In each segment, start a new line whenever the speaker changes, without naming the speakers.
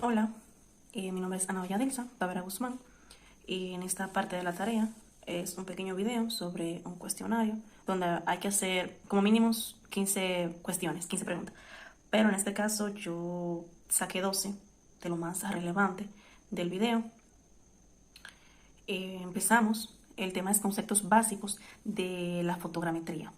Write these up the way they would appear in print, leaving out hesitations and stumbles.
Hola, mi nombre es Ana Valladelsa Tavera Guzmán y en esta parte de la tarea es un pequeño video sobre un cuestionario donde hay que hacer como mínimo 15 cuestiones, 15 preguntas. Pero en este caso yo saqué 12 de lo más relevante del video. Empezamos. El tema es conceptos básicos de la fotogrametría.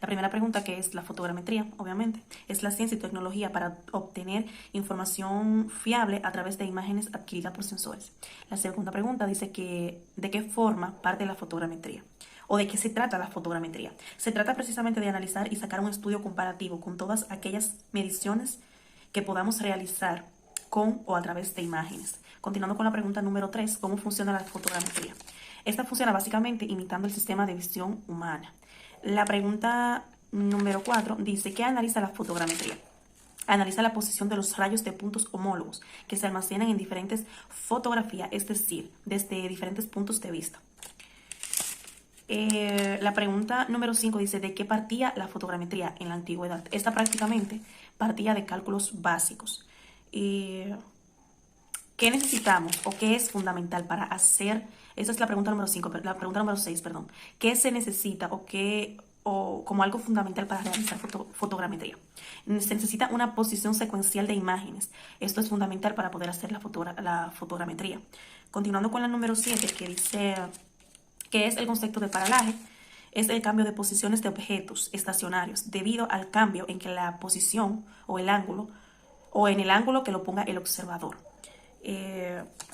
La primera pregunta, que es la fotogrametría, obviamente, es la ciencia y tecnología para obtener información fiable a través de imágenes adquiridas por sensores. La segunda pregunta dice que de qué forma parte la fotogrametría o de qué se trata la fotogrametría. Se trata precisamente de analizar y sacar un estudio comparativo con todas aquellas mediciones que podamos realizar con o a través de imágenes. Continuando con la pregunta número 3, ¿cómo funciona la fotogrametría? Esta funciona básicamente imitando el sistema de visión humana. La pregunta número 4 dice, ¿qué analiza la fotogrametría? Analiza la posición de los rayos de puntos homólogos que se almacenan en diferentes fotografías, es decir, desde diferentes puntos de vista. La pregunta número 5 dice, ¿de qué partía la fotogrametría en la antigüedad? Esta prácticamente partía de cálculos básicos. ¿Qué necesitamos o qué es fundamental para hacer? Esa es la pregunta número 5, la pregunta número 6, perdón. ¿Qué se necesita o como algo fundamental para realizar fotogrametría? Se necesita una posición secuencial de imágenes. Esto es fundamental para poder hacer la fotogrametría. Continuando con la número 7, que dice, ¿qué es el concepto de paralaje? Es el cambio de posiciones de objetos estacionarios debido al cambio en que la posición o el ángulo o en el ángulo que lo ponga el observador.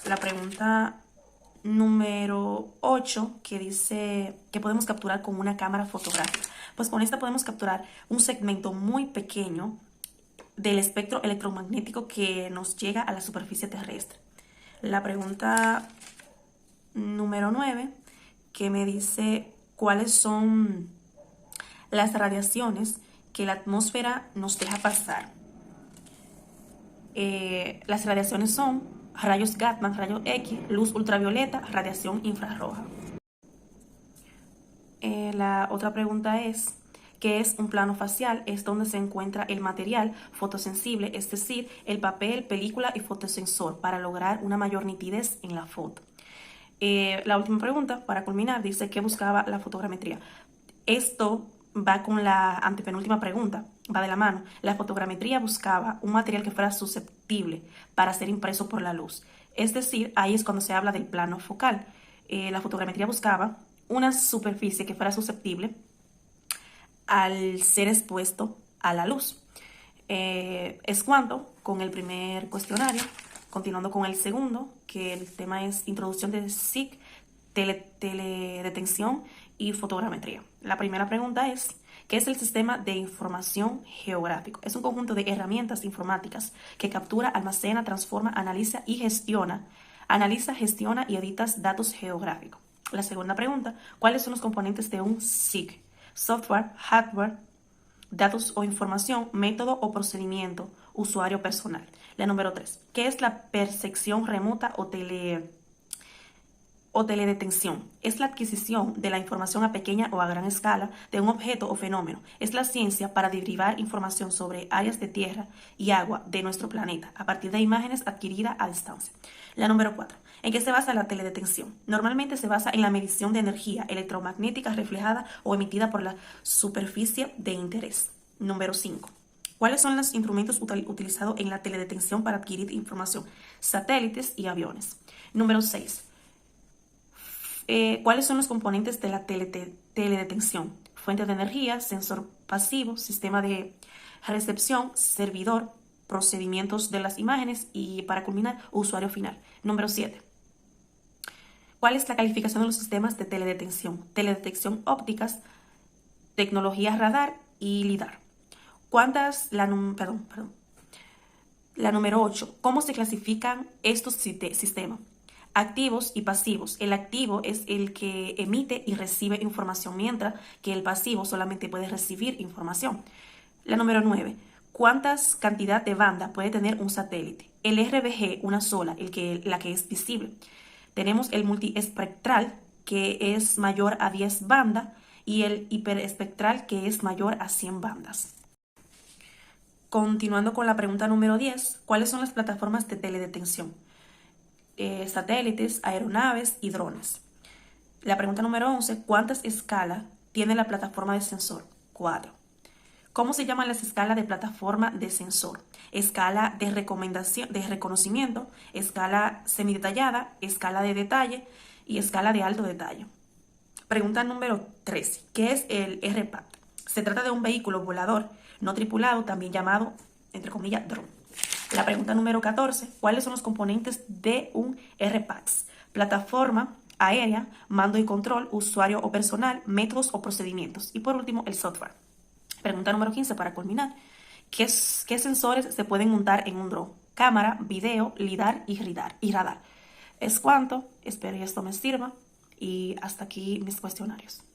La pregunta número 8, que dice que podemos capturar con una cámara fotográfica. Pues con esta podemos capturar un segmento muy pequeño del espectro electromagnético que nos llega a la superficie terrestre. La pregunta número 9, que me dice cuáles son las radiaciones que la atmósfera nos deja pasar. Las radiaciones son rayos gamma, rayos X, luz ultravioleta, radiación infrarroja. La otra pregunta es, ¿qué es un plano facial? Es donde se encuentra el material fotosensible, es decir, el papel, película y fotosensor para lograr una mayor nitidez en la foto. La última pregunta, para culminar, dice, ¿qué buscaba la fotogrametría? Esto va con la antepenúltima pregunta, va de la mano. La fotogrametría buscaba un material que fuera susceptible para ser impreso por la luz. Es decir, ahí es cuando se habla del plano focal. La fotogrametría buscaba una superficie que fuera susceptible al ser expuesto a la luz. Es cuanto con el primer cuestionario. Continuando con el segundo, que el tema es introducción de SIC, teledetención y fotogrametría. La primera pregunta es, ¿qué es el sistema de información geográfico? Es un conjunto de herramientas informáticas que captura, almacena, transforma, analiza, gestiona y edita datos geográficos. La segunda pregunta, ¿cuáles son los componentes de un SIG? Software, hardware, datos o información, método o procedimiento, usuario personal. La número 3, ¿qué es la percepción remota o teledetención? Es la adquisición de la información a pequeña o a gran escala de un objeto o fenómeno. Es la ciencia para derivar información sobre áreas de tierra y agua de nuestro planeta a partir de imágenes adquiridas a distancia. La número 4. ¿En qué se basa la teledetención? Normalmente se basa en la medición de energía electromagnética reflejada o emitida por la superficie de interés. Número 5. ¿Cuáles son los instrumentos utilizados en la teledetención para adquirir información? Satélites y aviones. Número 6. ¿Cuáles son los componentes de la teledetención? Fuente de energía, sensor pasivo, sistema de recepción, servidor, procedimientos de las imágenes y, para culminar, usuario final. Número 7. ¿Cuál es la calificación de los sistemas de teledetención? Teledetección ópticas, tecnología radar y LIDAR. La número 8. ¿Cómo se clasifican estos sistemas? Activos y pasivos. El activo es el que emite y recibe información, mientras que el pasivo solamente puede recibir información. La número 9. ¿Cuántas cantidad de banda puede tener un satélite? El RBG, una sola, la que es visible. Tenemos el multiespectral, que es mayor a 10 bandas, y el hiperespectral, que es mayor a 100 bandas. Continuando con la pregunta número 10, ¿cuáles son las plataformas de teledetención? Satélites, aeronaves y drones. La pregunta número 11, ¿cuántas escalas tiene la plataforma de sensor? 4. ¿Cómo se llaman las escalas de plataforma de sensor? Escala de reconocimiento, escala semidetallada, escala de detalle y escala de alto detalle. Pregunta número 13. ¿Qué es el RPAT? Se trata de un vehículo volador no tripulado, también llamado, entre comillas, dron. La pregunta número 14. ¿Cuáles son los componentes de un RPAX? Plataforma aérea, mando y control, usuario o personal, métodos o procedimientos. Y por último, el software. Pregunta número 15 para culminar. ¿Qué sensores se pueden montar en un dron? Cámara, video, lidar y radar. Es cuanto. Espero que esto me sirva. Y hasta aquí mis cuestionarios.